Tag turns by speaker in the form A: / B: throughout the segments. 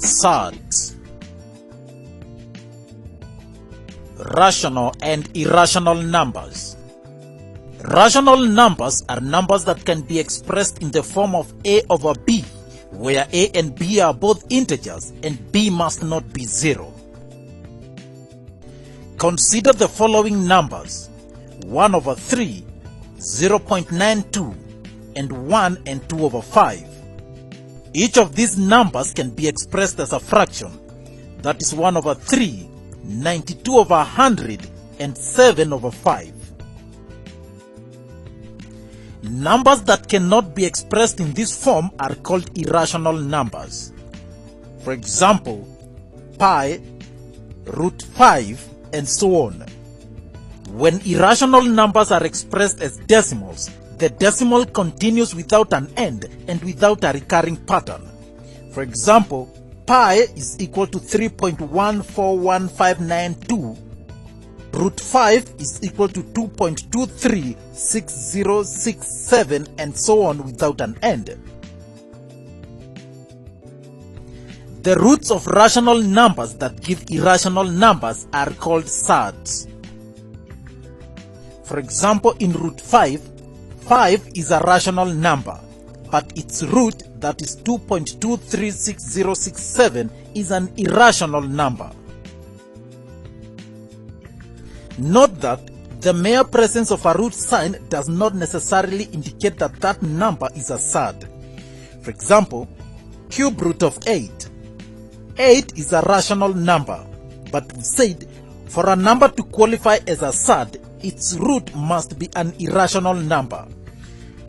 A: SURDS. Rational and irrational numbers. Rational numbers are numbers that can be expressed in the form of a over b, where a and b are both integers and b must not be 0. Consider the following numbers: 1 over 3, 0.92, and 1 and 2 over 5. Each of these numbers can be expressed as a fraction, that is 1 over 3, 92 over 100, and 7 over 5. Numbers that cannot be expressed in this form are called irrational numbers. For example, pi, root 5, and so on. When irrational numbers are expressed as decimals, the decimal continues without an end and without a recurring pattern. For example, pi is equal to 3.141592, root 5 is equal to 2.236067, and so on without an end. The roots of rational numbers that give irrational numbers are called SURDS. For example, in root 5, 5 is a rational number, but its root, that is 2.236067, is an irrational number. Note that the mere presence of a root sign does not necessarily indicate that that number is a surd. For example, cube root of 8. 8 is a rational number, but we said for a number to qualify as a surd, its root must be an irrational number.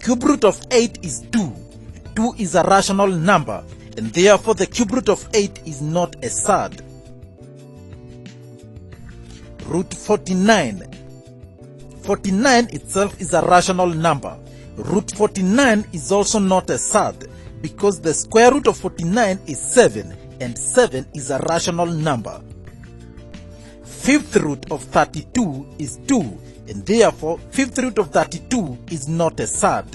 A: Cube root of 8 is 2. 2 is a rational number, and therefore the cube root of 8 is not a surd. Root 49. 49 itself is a rational number. Root 49 is also not a surd, because the square root of 49 is 7, and 7 is a rational number. Fifth root of 32 is 2, and therefore fifth root of 32 is not a surd.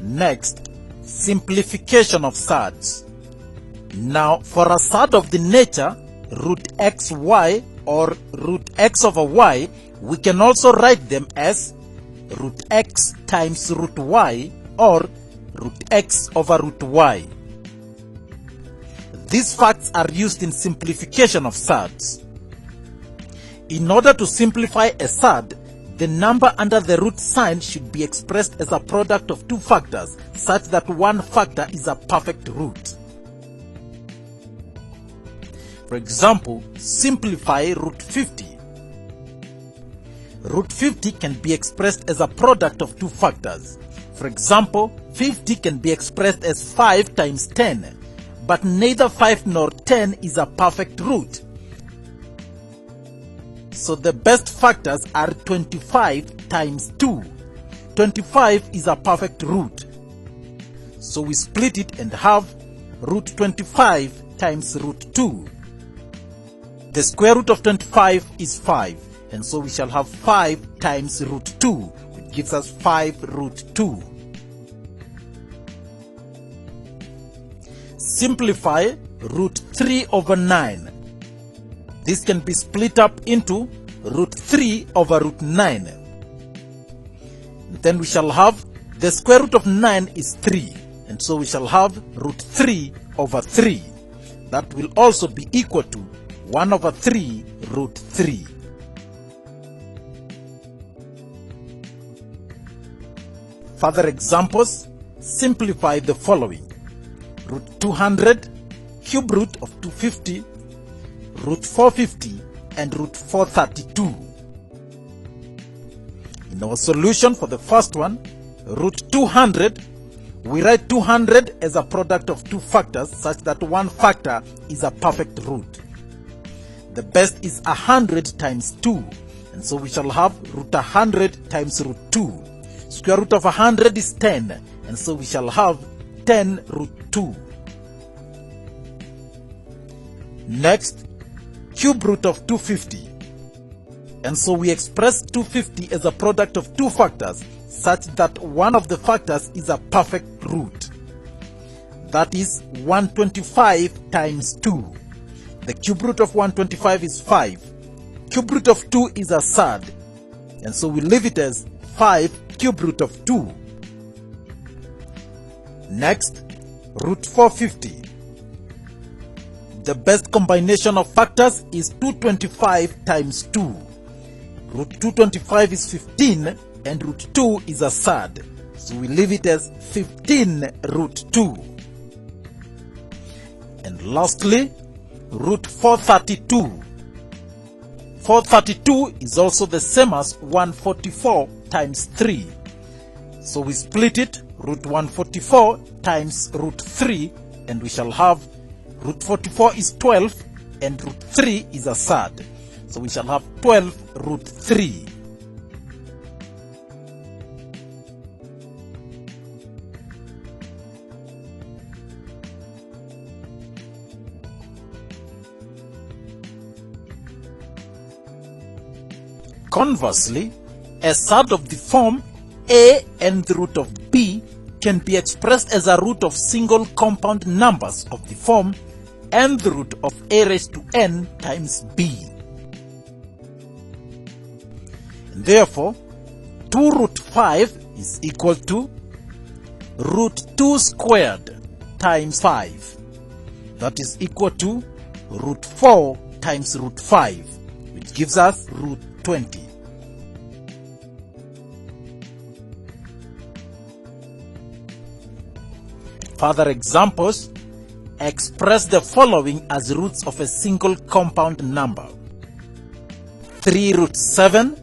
A: Next, simplification of surds. Now, for a surd of the nature root xy or root x over y, we can also write them as root x times root y or root x over root y. These facts are used in simplification of surds. In order to simplify a surd, the number under the root sign should be expressed as a product of two factors, such that one factor is a perfect root. For example, simplify root 50. Root 50 can be expressed as a product of two factors. For example, 50 can be expressed as 5 times 10, but neither 5 nor 10 is a perfect root. So the best factors are 25 times 2. 25 is a perfect root. So we split it and have root 25 times root 2. The square root of 25 is 5, and so we shall have 5 times root 2, which gives us 5 root 2. Simplify root 3 over 9. This can be split up into root 3 over root 9. Then we shall have the square root of 9 is 3, and so we shall have root 3 over 3. That will also be equal to 1 over 3 root 3. Further examples, simplify the following: root 200, cube root of 250, root 450, and root 432. In our solution for the first one, root 200, we write 200 as a product of two factors such that one factor is a perfect root. The best is 100 times 2, and so we shall have root 100 times root 2. Square root of 100 is 10, and so we shall have 10 root 2. Next, cube root of 250. And so we express 250 as a product of two factors such that one of the factors is a perfect root. That is 125 times 2. The cube root of 125 is 5. Cube root of 2 is a surd. And so we leave it as 5 cube root of 2. Next, root 450. The best combination of factors is 225 times 2. Root 225 is 15 and root 2 is a surd. So we leave it as 15 root 2. And lastly, root 432. 432 is also the same as 144 times 3. So we split it, root 144 times root 3, and we shall have root 44 is 12 and root 3 is a surd. So we shall have 12 root 3. Conversely, a surd of the form a and the root of b can be expressed as a root of single compound numbers of the form and the root of a raised to n times b. And therefore, 2 root 5 is equal to root 2 squared times 5. That is equal to root 4 times root 5, which gives us root 20. Further examples express the following as roots of a single compound number: 3 root 7,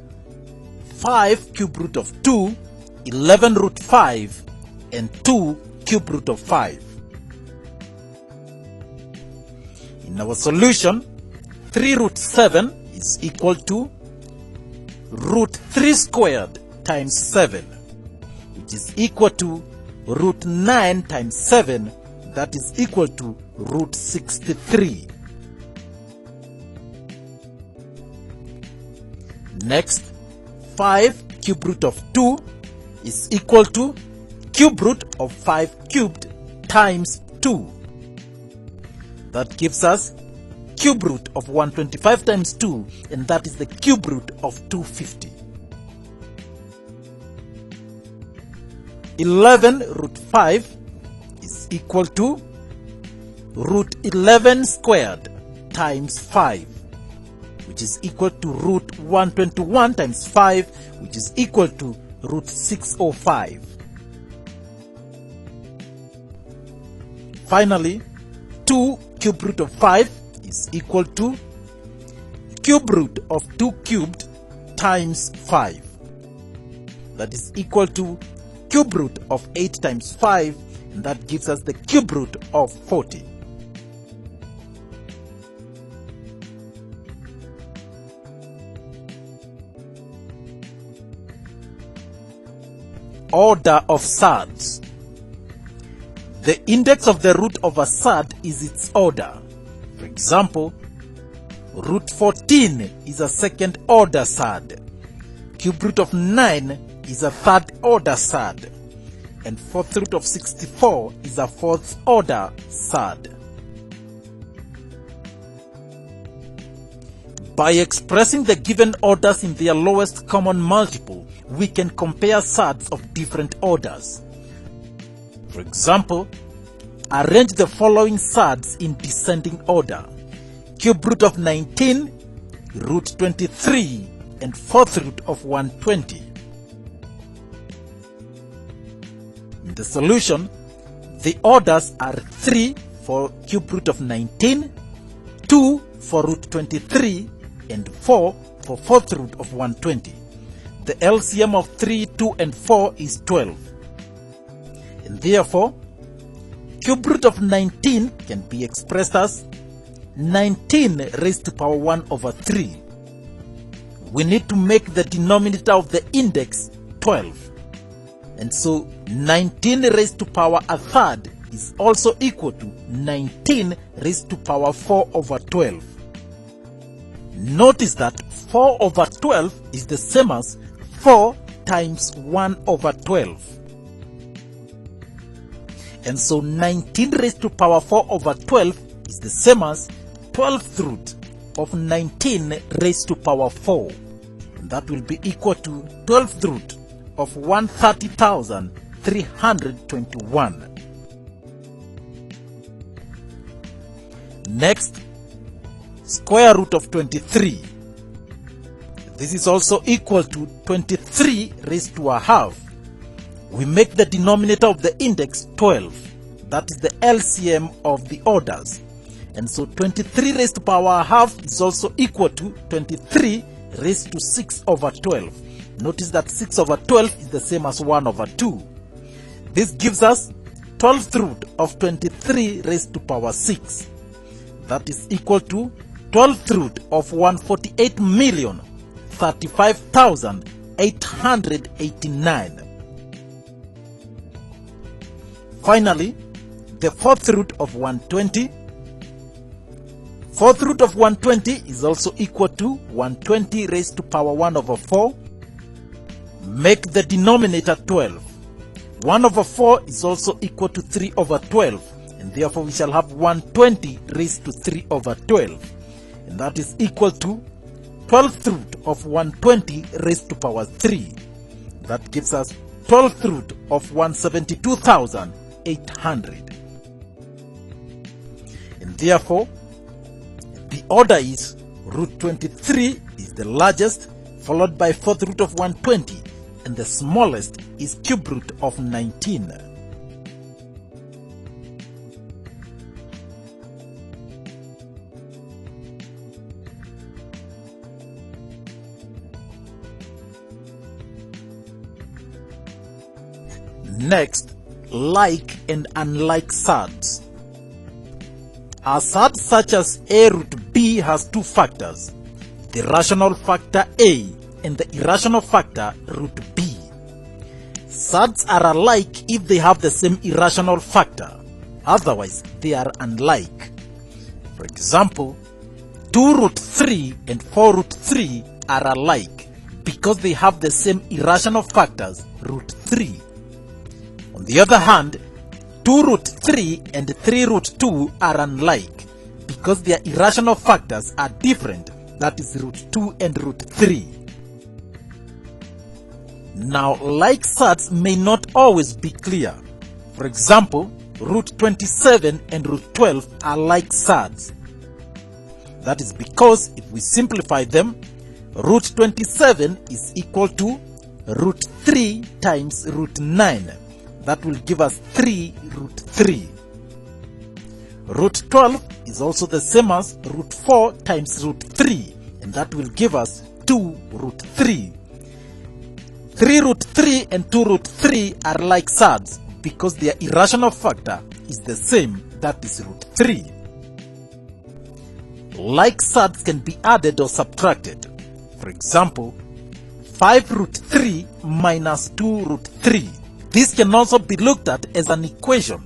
A: 5 cube root of 2, 11 root 5, and 2 cube root of 5. In our solution, 3 root 7 is equal to root 3 squared times 7, which is equal to root 9 times 7, that is equal to root 63. Next, 5 cube root of 2 is equal to cube root of 5 cubed times 2. That gives us cube root of 125 times 2, and that is the cube root of 250. 11 root 5 is equal to root 11 squared times 5, which is equal to root 121 times 5, which is equal to root 605. Finally, 2 cube root of 5 is equal to cube root of 2 cubed times 5. That is equal to cube root of 8 times 5, and that gives us the cube root of 40. Order of surds. The index of the root of a surd is its order. For example, root 14 is a second order surd. Cube root of 9 is a third order surd, and fourth root of 64 is a fourth order surd. By expressing the given orders in their lowest common multiple, we can compare surds of different orders. For example, arrange the following surds in descending order: cube root of 19, root 23, and fourth root of 120. In the solution, the orders are 3 for cube root of 19, 2 for root 23, and 4 for fourth root of 120. The LCM of 3, 2, and 4 is 12. And therefore, cube root of 19 can be expressed as 19 raised to power 1 over 3. We need to make the denominator of the index 12. And so 19 raised to power a third is also equal to 19 raised to power 4 over 12. Notice that 4 over 12 is the same as 4 times 1 over 12. And so 19 raised to power 4 over 12 is the same as 12th root of 19 raised to power 4. And that will be equal to 12th root of 130,321. Next, square root of 23. This is also equal to 23 raised to a half. We make the denominator of the index 12. That is the LCM of the orders. And so 23 raised to power a half is also equal to 23 raised to 6 over 12. Notice that 6 over 12 is the same as 1 over 2. This gives us 12th root of 23 raised to power 6. That is equal to 12th root of 148,035,889. Finally, the 4th root of 120. 4th root of 120 is also equal to 120 raised to power 1 over 4. Make the denominator 12. 1 over 4 is also equal to 3 over 12. And therefore we shall have 120 raised to 3 over 12. And that is equal to 12th root of 120 raised to power 3. That gives us 12th root of 172,800. And therefore, the order is root 23 is the largest, followed by 4th root of 120, and the smallest is cube root of 19. Next, like and unlike SURDS. A SURD such as A root B has two factors, the rational factor A and the irrational factor root B. SURDS are alike if they have the same irrational factor, otherwise they are unlike. For example, 2 root 3 and 4 root 3 are alike because they have the same irrational factors root 3. On the other hand, 2 root 3 and 3 root 2 are unlike because their irrational factors are different, that is root 2 and root 3. Now, like SURDS may not always be clear. For example, root 27 and root 12 are like SURDS. That is because if we simplify them, root 27 is equal to root 3 times root 9. That will give us 3 root 3. Root 12 is also the same as root 4 times root 3, and that will give us 2 root 3. 3 root 3 and 2 root 3 are like SURDS because their irrational factor is the same, that is root 3. Like SURDS can be added or subtracted. For example, 5 root 3 minus 2 root 3. This can also be looked at as an equation.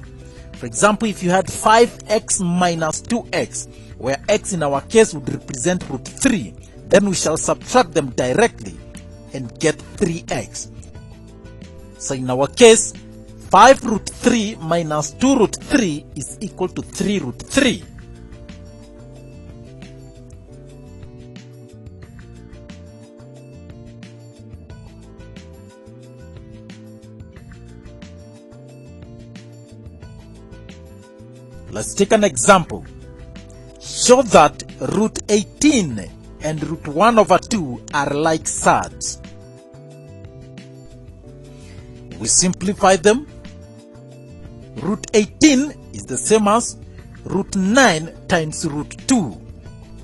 A: For example, if you had 5x minus 2x, where x in our case would represent root 3, then we shall subtract them directly and get 3x. So in our case, 5 root 3 minus 2 root 3 is equal to 3 root 3. Let's take an example. Show that root 18 and root 1 over 2 are like SURDS. We simplify them. Root 18 is the same as root 9 times root 2.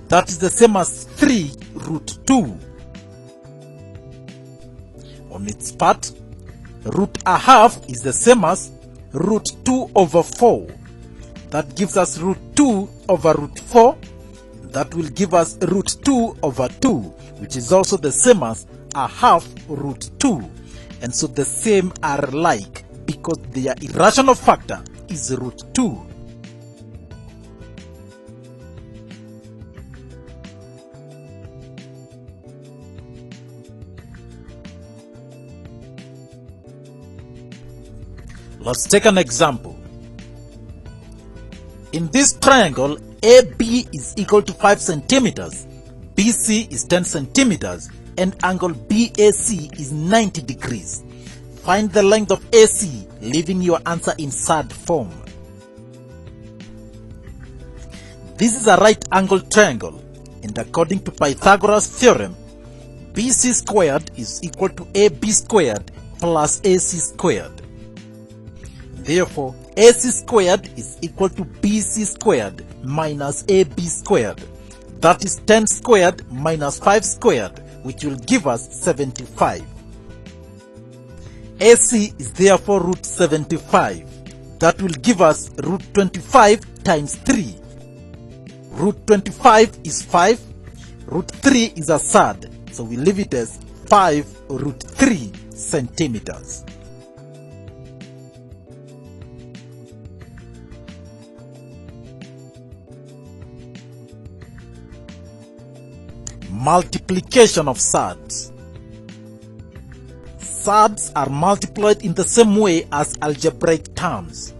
A: That is the same as 3 root 2. On its part, root a half is the same as root 2 over 4. That gives us root 2 over root 4. That will give us root 2 over 2, which is also the same as a half root 2. And so the same are like because their irrational factor is root 2. Let's take an example. In this triangle, AB is equal to 5 centimeters, BC is 10 centimeters, and angle BAC is 90 degrees. Find the length of AC, leaving your answer in SURD form. This is a right angle triangle, and according to Pythagoras theorem, BC squared is equal to AB squared plus AC squared. Therefore, AC squared is equal to BC squared minus AB squared. That is 10 squared minus 5 squared, which will give us 75. AC is therefore root 75. That will give us root 25 times 3. Root 25 is 5. Root 3 is a surd, so we leave it as 5 root 3 centimeters. Multiplication of surds. Surds are multiplied in the same way as algebraic terms.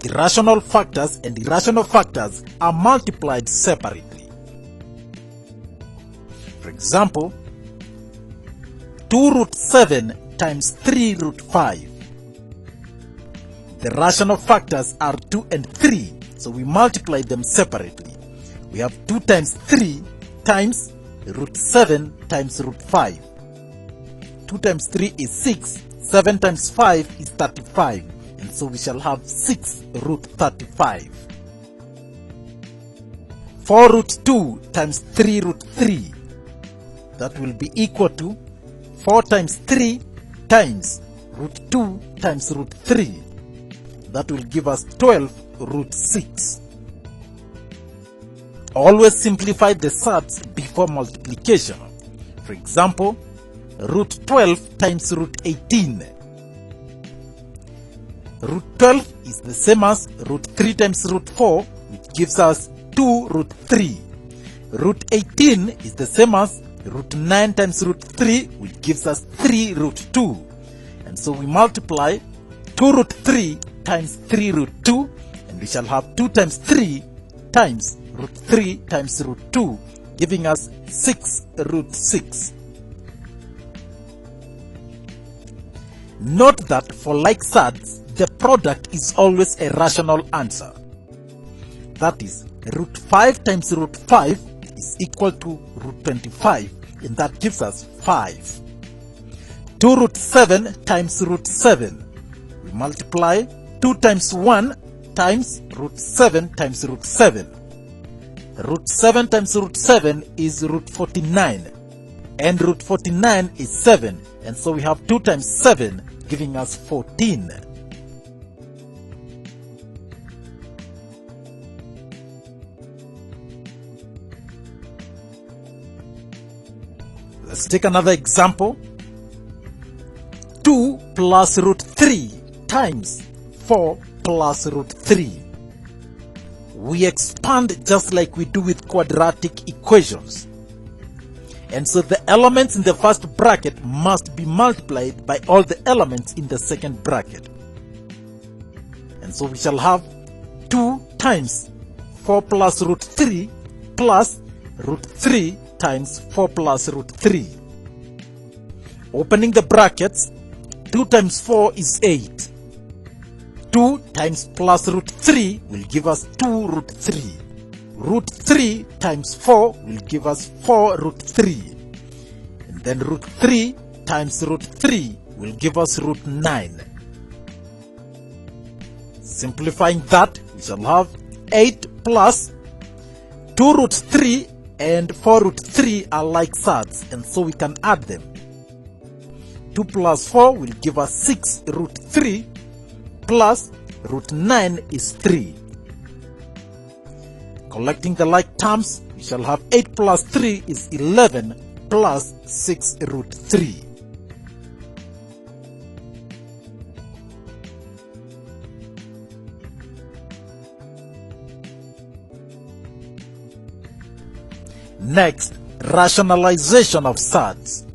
A: Irrational factors and irrational factors are multiplied separately. For example, 2 root 7 times 3 root 5. The rational factors are 2 and 3, so we multiply them separately. We have 2 times 3 times root 7 times root 5. 2 times 3 is 6, 7 times 5 is 35, and so we shall have 6 root 35. 4 root 2 times 3 root 3. That will be equal to 4 times 3 times root 2 times root 3. That will give us 12 root 6. Always simplify the surds before multiplication. For example, root 12 times root 18. Root 12 is the same as root 3 times root 4, which gives us 2 root 3. Root 18 is the same as root 9 times root 3, which gives us 3 root 2. And so we multiply 2 root 3 times 3 root 2, and we shall have 2 times 3 times root 3 times root 2, giving us 6 root 6. Note that for like surds, the product is always a rational answer. That is, root 5 times root 5 is equal to root 25, and that gives us 5. 2 root 7 times root 7. We multiply 2 times 1 times root 7 times root 7. Root 7 times root 7 is root 49, and root 49 is 7, and so we have 2 times 7, giving us 14. Let's take another example. 2 plus root 3 times 4 plus root 3. We expand just like we do with quadratic equations. And so the elements in the first bracket must be multiplied by all the elements in the second bracket. And so we shall have 2 times 4 plus root 3 plus root 3 times 4 plus root 3. Opening the brackets, 2 times 4 is 8. 2 times plus root 3 will give us 2 root 3. Root 3 times 4 will give us 4 root 3. And then root 3 times root 3 will give us root 9. Simplifying that, we shall have 8 plus 2 root 3 and 4 root 3 are like surds, and so we can add them. 2 plus 4 will give us 6 root 3 plus root 9 is 3. Collecting the like terms, we shall have 8 plus 3 is 11 plus 6 root 3. Next, rationalization of surds.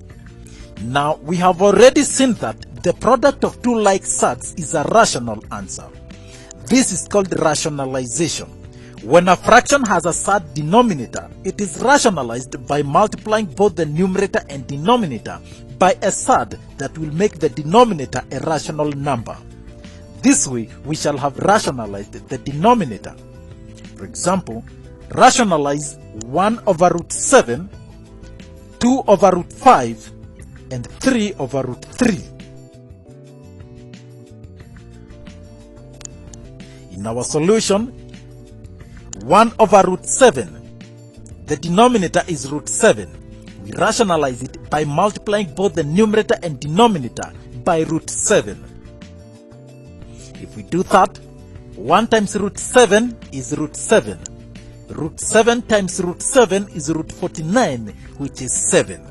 A: Now, we have already seen that the product of two like SURDS is a rational answer. This is called rationalization. When a fraction has a SURD denominator, it is rationalized by multiplying both the numerator and denominator by a SURD that will make the denominator a rational number. This way, we shall have rationalized the denominator. For example, rationalize 1 over root 7, 2 over root 5, and 3 over root 3. In our solution, 1 over root 7, the denominator is root 7. We rationalize it by multiplying both the numerator and denominator by root 7. If we do that, 1 times root 7 is root 7. Root 7 times root 7 is root 49, which is 7.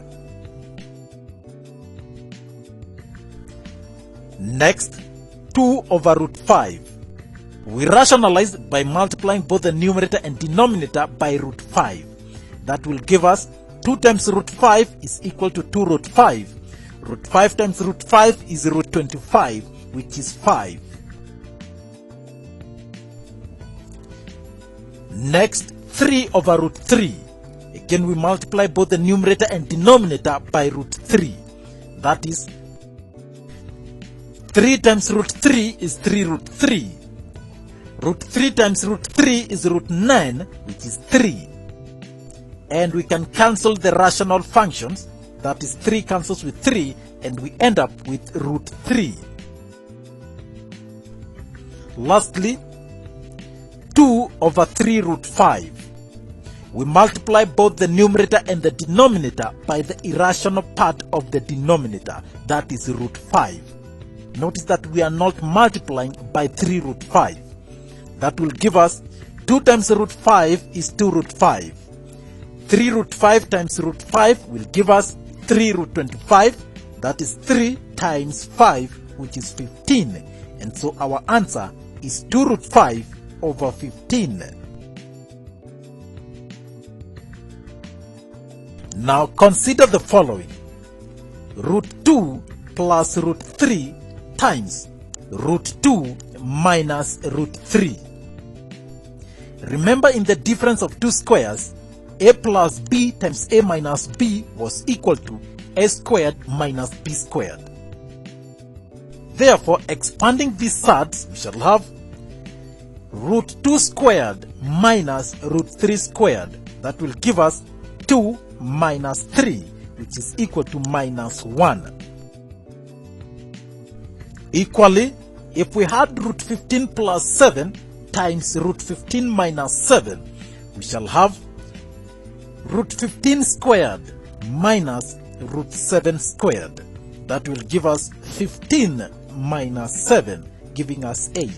A: Next, 2 over root 5. We rationalize by multiplying both the numerator and denominator by root 5. That will give us 2 times root 5 is equal to 2 root 5. Root 5 times root 5 is root 25, which is 5. Next, 3 over root 3. Again, we multiply both the numerator and denominator by root 3. That is, 3 times root 3 is 3 root 3. Root 3 times root 3 is root 9, which is 3. And we can cancel the rational functions. That is, 3 cancels with 3, and we end up with root 3. Lastly, 2 over 3 root 5. We multiply both the numerator and the denominator by the irrational part of the denominator, that is root 5. Notice that we are not multiplying by 3 root 5. That will give us 2 times root 5 is 2 root 5. 3 root 5 times root 5 will give us 3 root 25. That is 3 times 5, which is 15. And so our answer is 2 root 5 over 15. Now consider the following. Root 2 plus root 3 times root 2 minus root 3. Remember, in the difference of two squares, a plus b times a minus b was equal to a squared minus b squared. Therefore, expanding these SURDs, we shall have root 2 squared minus root 3 squared. That will give us 2 minus 3, which is equal to minus 1. Equally, if we had root 15 plus 7 times root 15 minus 7, we shall have root 15 squared minus root 7 squared. That will give us 15 minus 7, giving us 8.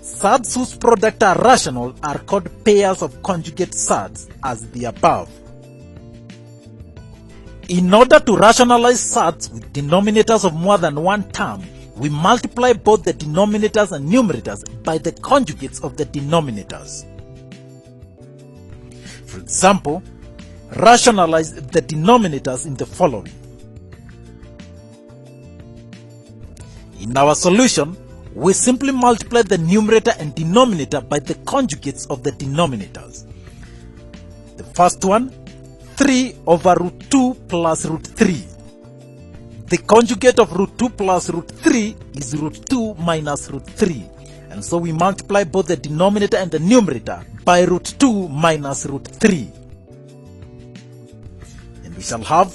A: SURDs whose product are rational are called pairs of conjugate SURDs, as the above. In order to rationalize SURDs with denominators of more than one term, we multiply both the denominators and numerators by the conjugates of the denominators. For example, rationalize the denominators in the following. In our solution, we simply multiply the numerator and denominator by the conjugates of the denominators. The first one, 3 over root 2 plus root 3. The conjugate of root 2 plus root 3 is root 2 minus root 3. And so we multiply both the denominator and the numerator by root 2 minus root 3. And we shall have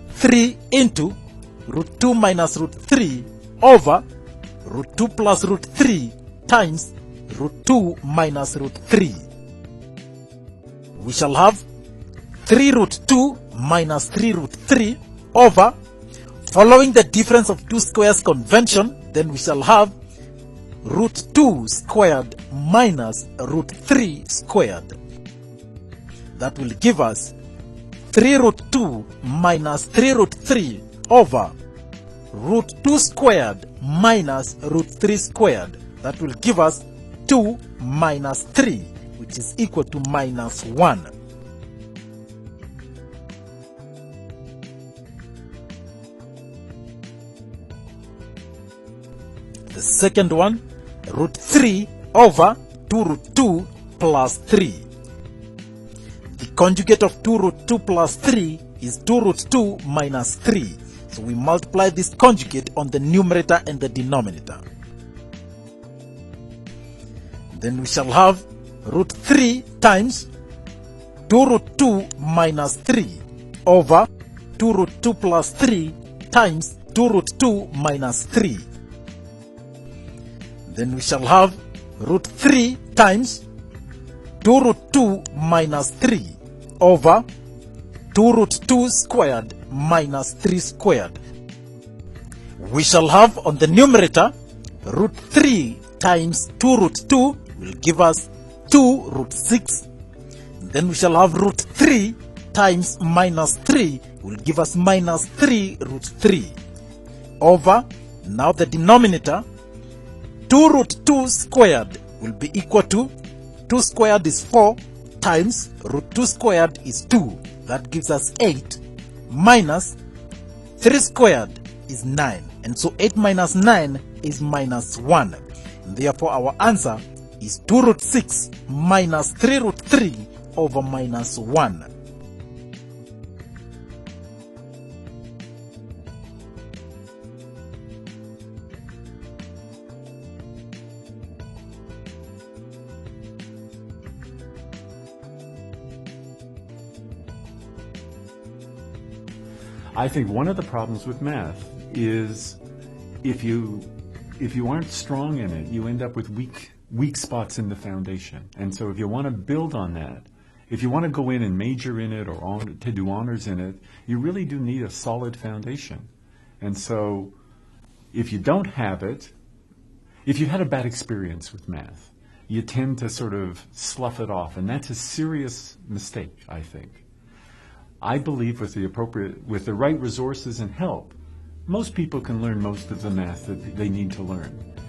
A: 3 into root 2 minus root 3 over root 2 plus root 3 times root 2 minus root 3. We shall have 3 root 2 minus 3 root 3 over, following the difference of two squares convention, then we shall have root 2 squared minus root 3 squared. That will give us 3 root 2 minus 3 root 3 over root 2 squared minus root 3 squared. That will give us 2 minus 3, which is equal to minus 1. The second one, root 3 over 2 root 2 plus 3. The conjugate of 2 root 2 plus 3 is 2 root 2 minus 3. So we multiply this conjugate on the numerator and the denominator. Then we shall have root 3 times 2 root 2 minus 3 over 2 root 2 plus 3 times 2 root 2 minus 3. Then we shall have root 3 times 2 root 2 minus 3 over 2 root 2 squared minus 3 squared. We shall have on the numerator root 3 times 2 root 2 will give us 2 root 6. Then we shall have root 3 times minus 3 will give us minus 3 root 3 over, now the denominator, 2 root 2 squared will be equal to 2 squared is 4 times root 2 squared is 2. That gives us 8 minus 3 squared is 9. And so 8 minus 9 is minus 1. And therefore our answer is 2 root 6 minus 3 root 3 over minus 1.
B: I think one of the problems with math is if you aren't strong in it, you end up with weak spots in the foundation. And so if you want to build on that, if you want to go in and major in it or to do honors in it, you really do need a solid foundation. And so if you don't have it, if you had a bad experience with math, you tend to sort of slough it off, and that's a serious mistake, I think. I believe with the right resources and help, most people can learn most of the math that they need to learn.